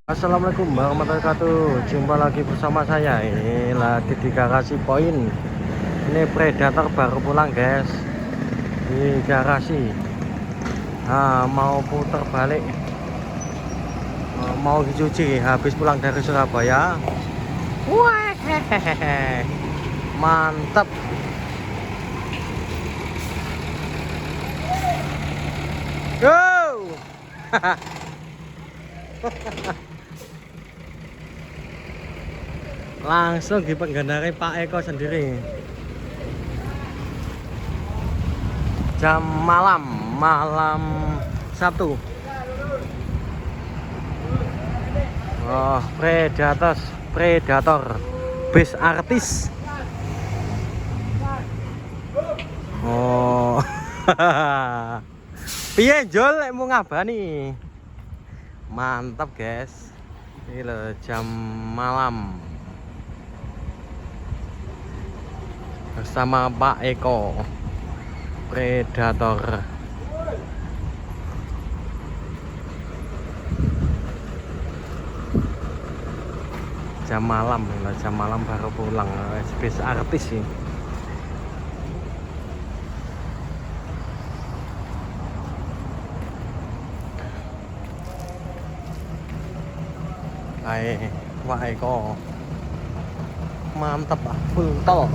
Assalamualaikum warahmatullahi wabarakatuh. Jumpa lagi bersama saya. Ini lagi di garasi poin. Ini Predator baru pulang guys. Di garasi. Nah, mau putar balik. Mau dicuci habis pulang dari Surabaya. Wah, mantap. Go. Langsung dipenggendari Pak Eko sendiri. Jam malam Sabtu. Oh, Predator base artis. Oh. Piye Jol lek mau ngabani. Mantap guys. Ini loh jam malam bersama Pak Eko Predator. Jam malam baru pulang. Bis artis sih. Hai, Pak Eko. Mantap, Pak. Full tol.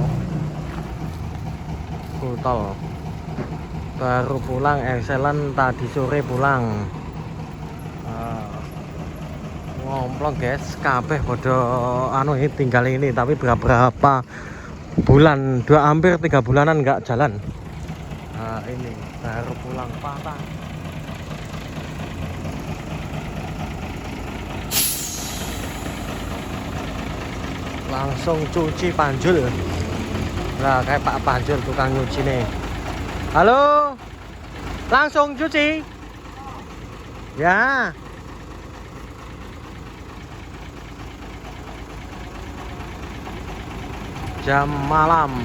Baru pulang, excellent. Tadi sore pulang. Ngomplong guys, kabeh bodo ini tinggal ini, tapi berapa bulan, hampir 3 bulanan nggak jalan. Nah, ini baru pulang patah. Langsung cuci panjul. Nah, kayak Pak Panjul tukang nyuci nih. Halo, langsung cuci ya. Jam malam.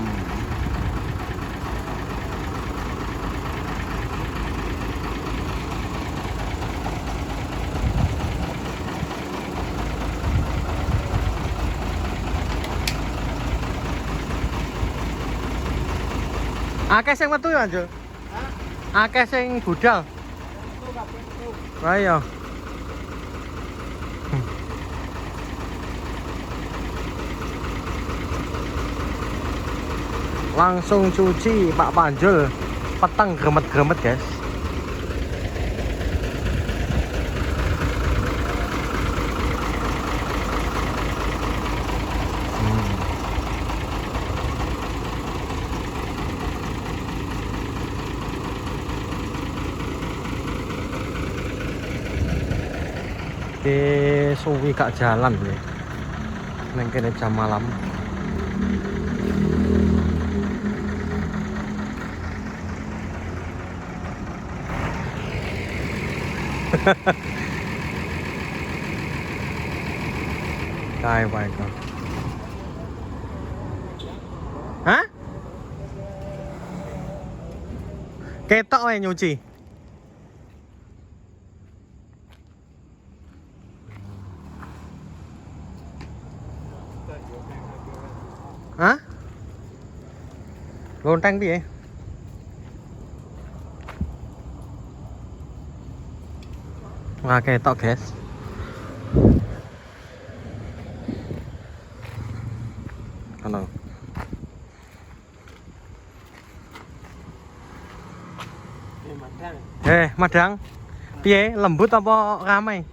Akeh sing metu ya, Anjul? Akeh sing budal. Ayo. Langsung cuci Pak Panjul, peteng gremet-gremet guys. Suwi gak jalan ya. Neng kene jam malam. Kayak apa itu? Hah? Ketok wae nyuci. Hah? Lonteng piye? Wah, ketok guys. Halo. Madang. Piye, lembut apa ramai?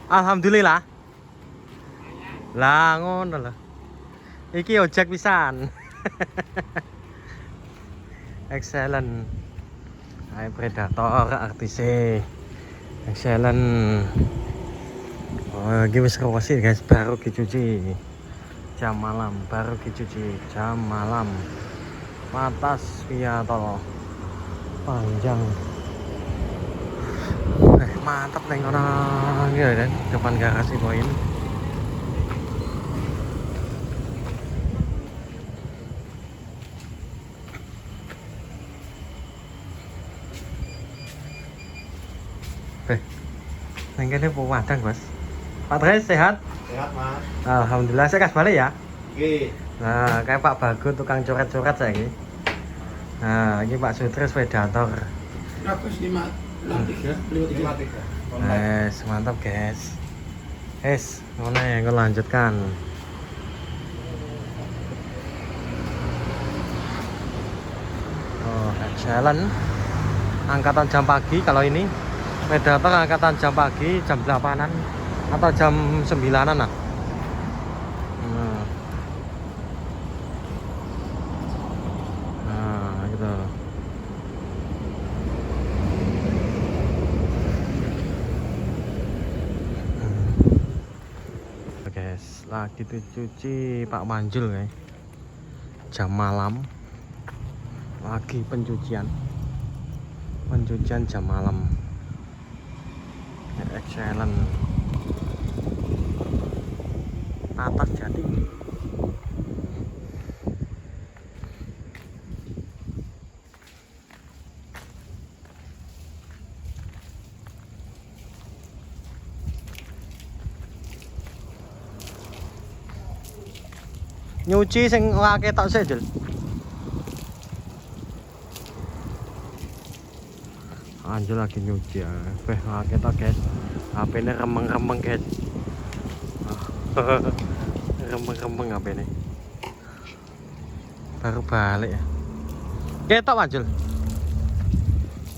Alhamdulillah. Lah ngono lho. Iki ojek pisan. Excellent. Hai Predator artis excellent. Oh, iki wis rewesi guys, baru dicuci. Jam malam baru dicuci jam malam. Atas via tol panjang. Mantap neng orang ya kan, depan garasi poin. Neng kene Padang, Mas. Pak Tres sehat? Sehat, Mas. Alhamdulillah, saya kas balik ya. Oke. Nah, kayak Pak Bagus tukang coret-coret saya ini. Nah, ini Pak Sutris vedator. 153. Mantap guys. Mana yang kita lanjutkan. Oh, jalan angkatan jam pagi kalau ini. Vedator angkatan jam pagi jam 8-an atau jam 9-an lah. Nah, gitu. Guys, lagi dicuci Pak Manjul guys. Jam malam. Lagi pencucian jam malam. Excellent. Atas Jati. Nyuci sing akeh tok sik, Jul. Anjul lagi nyuci ya. Akeh tok, guys. HP-ne remeng-remeng, guys. Remeng-remeng HP-ne. Baru balik ya. Ketok, Mas, Jul.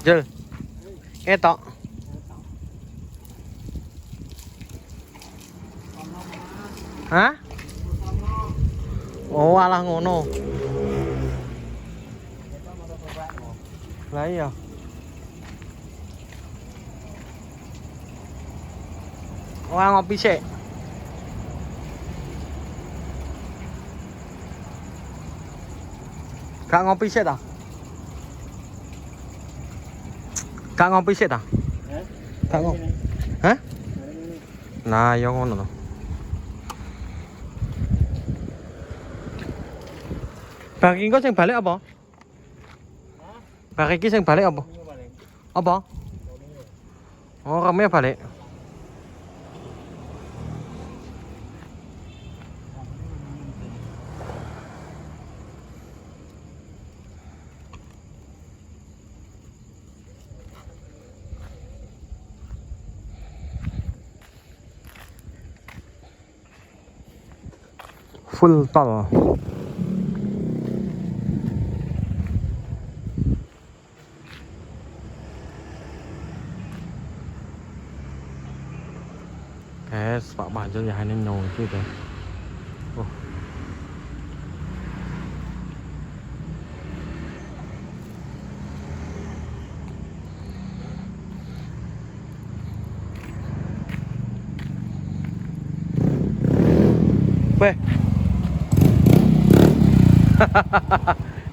Jul. Ketok. Hah? Oh, alah ngono. Lah iya. Wah, ngopi sik. Gak ngopi sik ta? Gak ngopi sik ta? Gak ngopi. Hah? Nah, ya ngono to. Bar iki sing balik apa? Bar iki sing balik apa? Apa? Oh, rame balik. Full tol. Guys, Pak Manjul ya ini nyuci tuh. Oh. Weh.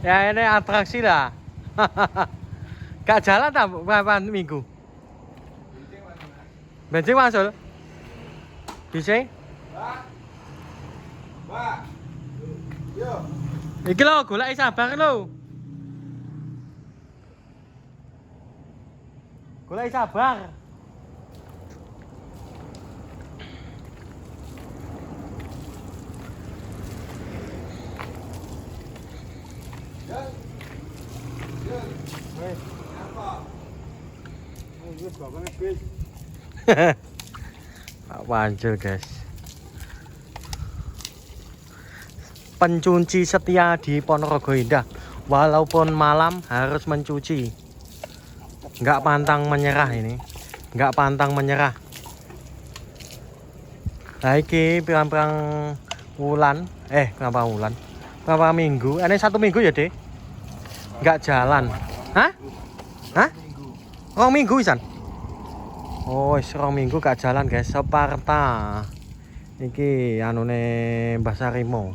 Ya ini atraksi lah. Gak jalan tak berapa minggu? Bensin masuk. Bisa? Pak. Yo. Iki lho golek sabar lho. Golek sabar. Pak Manjul guys. Pencuci setia di Ponorogo Indah. Walaupun malam harus mencuci. Nggak pantang menyerah ini. Nggak pantang menyerah. Nah iki pirang-pirang wulan. Berapa wulan? Berapa minggu? Ini 1 minggu ya deh. Nggak jalan. Hah? Hah? 2 minggu isan. Oh, 2 minggu gak jalan guys. Separta. Iki anune Mbah Sarimo.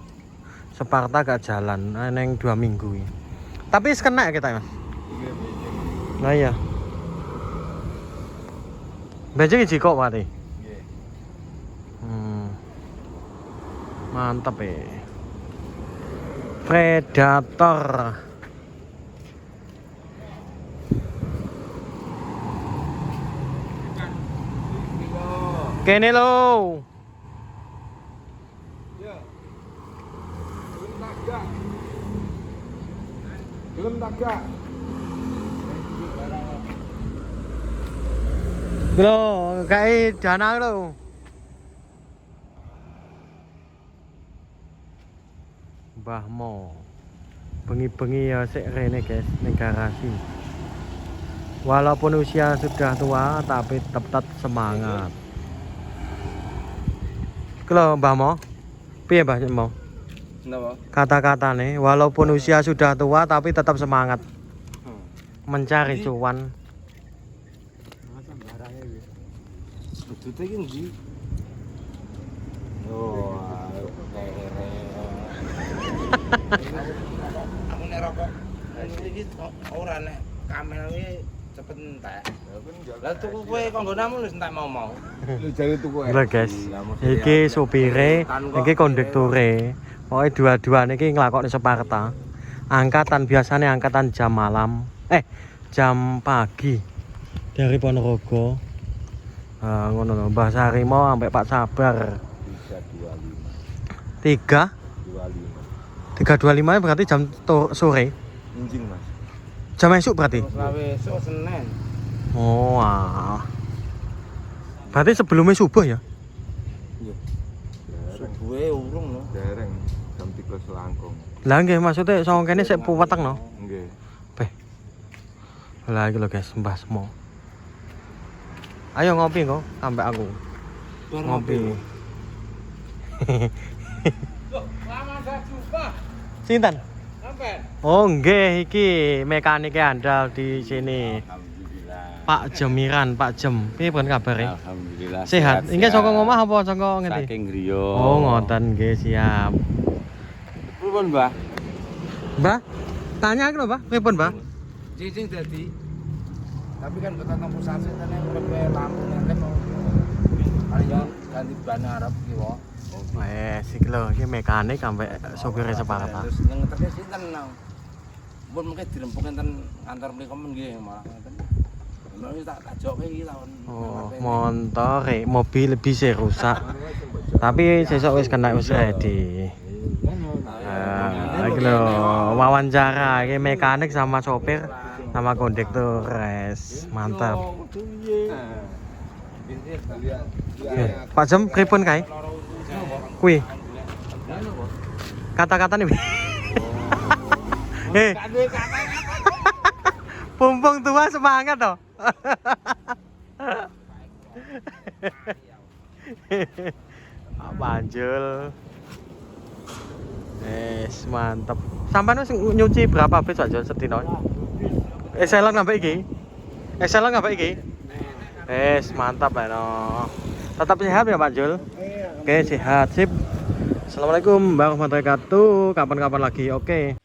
Separta gak jalan. Neng 2 minggu. Tapi kena kita Mas. Nah iya. Benjing iki kok mati. Mantap Predator. Kene lo. Ya. Belum tak gak? Lo, kayak dana lo. Mbah Mo. Bengi-bengi ya sik rene guys ning garasi. Walaupun usia sudah tua tapi tetap semangat. Kalau Mbah Mo, piye Mbah Mo? Kenapa? Kata-kata nih, walaupun usia sudah tua tapi tetap semangat mencari cuan. Betul iki ndi? Oh, Aku nek rokok iki ora nek kamera iki cepet entek. Lah tuku kowe kanggonamu wis entek mau-mau. lu jare tuku Gila guys, iki supire, iki kondekture. Pokoknya dua-dua niki nglakoni Separta. Angkatan biasanya angkatan jam malam, jam pagi dari Ponorogo. Ngono lho, Mbah Sarimo sampai Pak Sabar. bisa 3 25 3.25 berarti jam sore. injing Mas. Jam esuk berarti. Selawe esuk Senin. Oh, wah. Berarti sebelumnya subuh ya? Iya. Subuhe urung no. Dereng jam 3 selangkung. Lah nggih maksudnya song kene sik weteng no. Nggih. Lah iki lho guys, Mbah Smo. Ayo ngopi kok sampai aku. Ngopi. Lama gak jumpa. Sinten? Sampai. Oh nggih iki mekanike andal di sini. Alhamdulillah. Pak Jemiran, Pak Jem. Piye pun kabare? Alhamdulillah. Sehat. Inggih saka omah apa saka ngendi? Saking griya. Oh, ngoten nggih, siap. Pripun, Mbah? Mbah, tanya aku lho, Mbah. Pripun, Mbah? Cicing dadi. Tapi kan ketemu pusat kan urip lampu nentep. Kali ya ganti ban Arab ki wae. Wes, iki lho, iki mekanik sampai sopir Separta. Terus ngeteke sinten nang. Mun mungkin dirempuk enten kantor mriku men nggih malah ngeten. Ono tak jokke iki tahun. Oh, motor, mobil bisa rusak. Tapi sesuk wis kena wis ready. Iki lho, wawancara iki mekanik sama sopir sama kondektur res. Mantap. Pak Jem, pripun kae? Kuwi. Kata-kata nih. Pumpung tua semangat toh. Panjul. Mantap. Sampai wis nyuci berapa bis aja sedina? Eselon sampai iki. Eselon sampai iki. Mantap ya no. Tetap sehat ya Pak Jul. Oke, sehat sip. Assalamualaikum warahmatullahi wabarakatuh. Kapan-kapan lagi. Oke.